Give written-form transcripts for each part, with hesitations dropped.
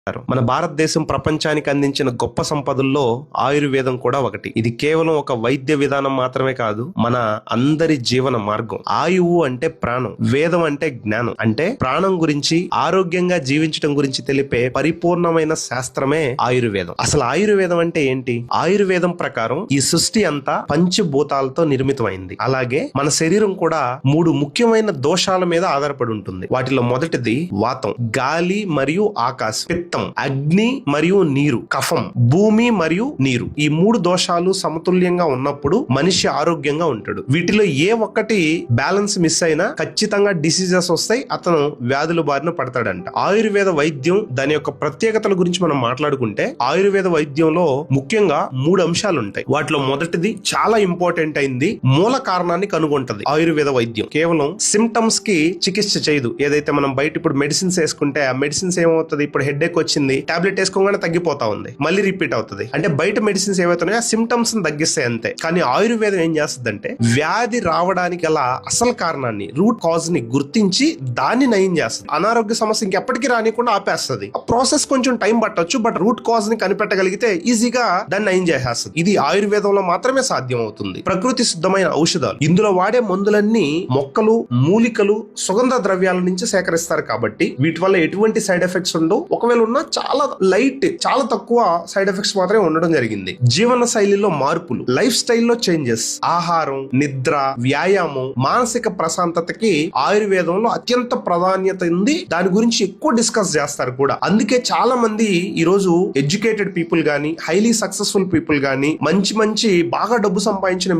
మన భారతదేశం ప్రపంచానికి అందించిన గొప్ప సంపదల్లో ఆయుర్వేదం కూడా ఒకటి. ఇది కేవలం ఒక వైద్య విధానం మాత్రమే కాదు, మన అందరి జీవన మార్గం. ఆయువు అంటే ప్రాణం, వేదం అంటే జ్ఞానం. అంటే ప్రాణం గురించి, ఆరోగ్యంగా జీవించడం గురించి తెలిపే పరిపూర్ణమైన శాస్త్రమే ఆయుర్వేదం. అసలు ఆయుర్వేదం అంటే ఏంటి? ఆయుర్వేదం ప్రకారం ఈ సృష్టి అంతా పంచభూతాలతో నిర్మితమైంది. అలాగే మన శరీరం కూడా 3 ముఖ్యమైన దోషాల మీద ఆధారపడి ఉంటుంది. వాటిలో మొదటిది వాతం, గాలి మరియు ఆకాశం, పిత్తం, అగ్ని మరియు నీరు, కఫం, భూమి మరియు నీరు. ఈ 3 దోషాలు సమతుల్యంగా ఉన్నప్పుడు మనిషి ఆరోగ్యంగా ఉంటాడు. వీటిలో ఏ ఒక్కటి బ్యాలెన్స్ మిస్ అయినా ఖచ్చితంగా డిసీజెస్ వస్తాయి, అతను వ్యాధుల బారిన పడతాడంట. ఆయుర్వేద వైద్యం దాని యొక్క ప్రత్యేకతల గురించి మనం మాట్లాడుకుంటే, ఆయుర్వేద వైద్యంలో ముఖ్యంగా 3 అంశాలు ఉంటాయి. వాటిలో మొదటిది చాలా ఇంపార్టెంట్ అయింది, మూల కారణాన్ని కనుగొంటది. ఆయుర్వేద వైద్యం కేవలం సిమ్టమ్స్ కి చికిత్స చేయదు. ఏదైతే మనం బయట ఇప్పుడు మెడిసిన్స్ వేసుకుంటే ఆ మెడిసిన్స్ ఏమవుతుంది, ఇప్పుడు హెడ్ వచ్చింది, టాబ్లెట్ వేసుకోగానే తగ్గిపోతా ఉంది, మళ్ళీ రిపీట్ అవుతుంది. అంటే బయట మెడిసిన్స్ ఏవైతున్నాయో ఆ సిమ్టమ్స్ తగ్గిస్తాయి అంతే. కానీ ఆయుర్వేదం ఏం చేస్తుందంటే వ్యాధి రావడానికి గల అసలు కారణాన్ని, రూట్ కాజ్ ని గుర్తించి దాన్ని నయం చేస్తుంది. అనారోగ్య సమస్య ఇంకెప్పటికీ రానికుండా ఆపేస్తుంది. ఆ ప్రాసెస్ కొంచెం టైం పట్టొచ్చు, బట్ రూట్ కాజ్ ని కనిపెట్టగలిగితే ఈజీగా దాన్ని నయం చేసేస్తుంది. ఇది ఆయుర్వేదంలో మాత్రమే సాధ్యం అవుతుంది. ప్రకృతి సిద్ధమైన ఔషధాలు, ఇందులో వాడే మందులన్నీ మొక్కలు, మూలికలు, సుగంధ ద్రవ్యాల నుంచి సేకరిస్తారు కాబట్టి వీటి వల్ల ఎటువంటి సైడ్ ఎఫెక్ట్స్ ఉండవు. ఒకవేళ ఉన్నా చాలా లైట్, చాలా తక్కువ సైడ్ ఎఫెక్ట్స్ మాత్రమే ఉండడం జరిగింది. జీవన శైలిలో మార్పులు, లైఫ్ స్టైల్లో చేంజెస్, ఆహారం, నిద్ర, వ్యాయామం, మానసిక ప్రశాంతతకి ఆయుర్వేదంలో అత్యంత ప్రాధాన్యత ఉంది. దాని గురించి ఎక్కువ డిస్కస్ చేస్తారు కూడా. అందుకే చాలా మంది ఈ రోజు ఎడ్యుకేటెడ్ పీపుల్ గానీ, హైలీ సక్సెస్ఫుల్ పీపుల్ గానీ, మంచి బాగా డబ్బు సంపాదించిన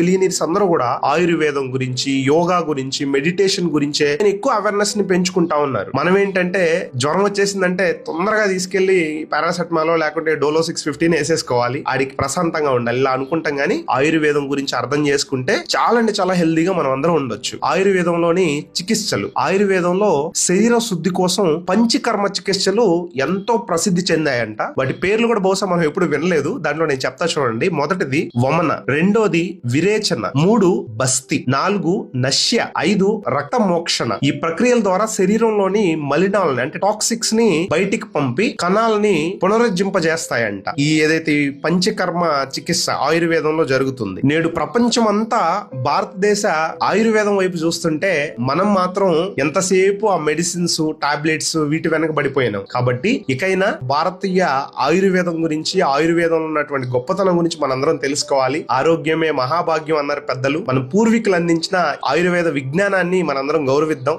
బిలియనీర్స్ అందరూ కూడా ఆయుర్వేదం గురించి, యోగా గురించి, మెడిటేషన్ గురించే ఎక్కువ అవేర్నెస్ ని పెంచుకుంటా ఉన్నారు. మనం ఏంటంటే జ్వరం వచ్చేసిందంటే తొందరగా తీసుకెళ్లి పారాసెటమాల్ లేకుంటే డోలో 650 వేసేసుకోవాలి, ఆడికి ప్రశాంతంగా ఉండాలి, ఇలా అనుకుంటాం. గానీ ఆయుర్వేదం గురించి అర్థం చేసుకుంటే చాలా అంటే చాలా హెల్దీగా మనం అందరం ఉండొచ్చు. ఆయుర్వేదంలోని చికిత్సలు, ఆయుర్వేదంలో శరీర శుద్ధి కోసం పంచకర్మ చికిత్సలు ఎంతో ప్రసిద్ధి చెందాయంట. వాటి పేర్లు కూడా బహుశా మనం ఎప్పుడు వినలేదు. దాంట్లో నేను చెప్తా చూడండి. మొదటిది వమన, రెండోది విరేచన, 3 బస్తి, 4 నశ్య, 5 రక్త మోక్షణ. ఈ ప్రక్రియల ద్వారా శరీరంలోని మలినాలని అంటే టాక్సిక్స్ ని బయటికి పంపి కణాలని పునరుజ్జింపజేస్తాయంట. ఈ ఏదైతే పంచకర్మ చికిత్స ఆయుర్వేదంలో జరుగుతుంది. నేడు ప్రపంచం అంతా భారతదేశ ఆయుర్వేదం వైపు చూస్తుంటే మనం మాత్రం ఎంతసేపు ఆ మెడిసిన్స్, టాబ్లెట్స్ వీటి వెనక పడిపోయినాం. కాబట్టి ఇకైనా భారతీయ ఆయుర్వేదం గురించి, ఆయుర్వేదంలో ఉన్నటువంటి గొప్పతనం గురించి మనందరం తెలుసుకోవాలి. ఆరోగ్యమే మహాభాగ్యం అన్నారు పెద్దలు. మన పూర్వీకులు అందించిన ఆయుర్వేద విజ్ఞానాన్ని మనందరం గౌరవిద్దాం.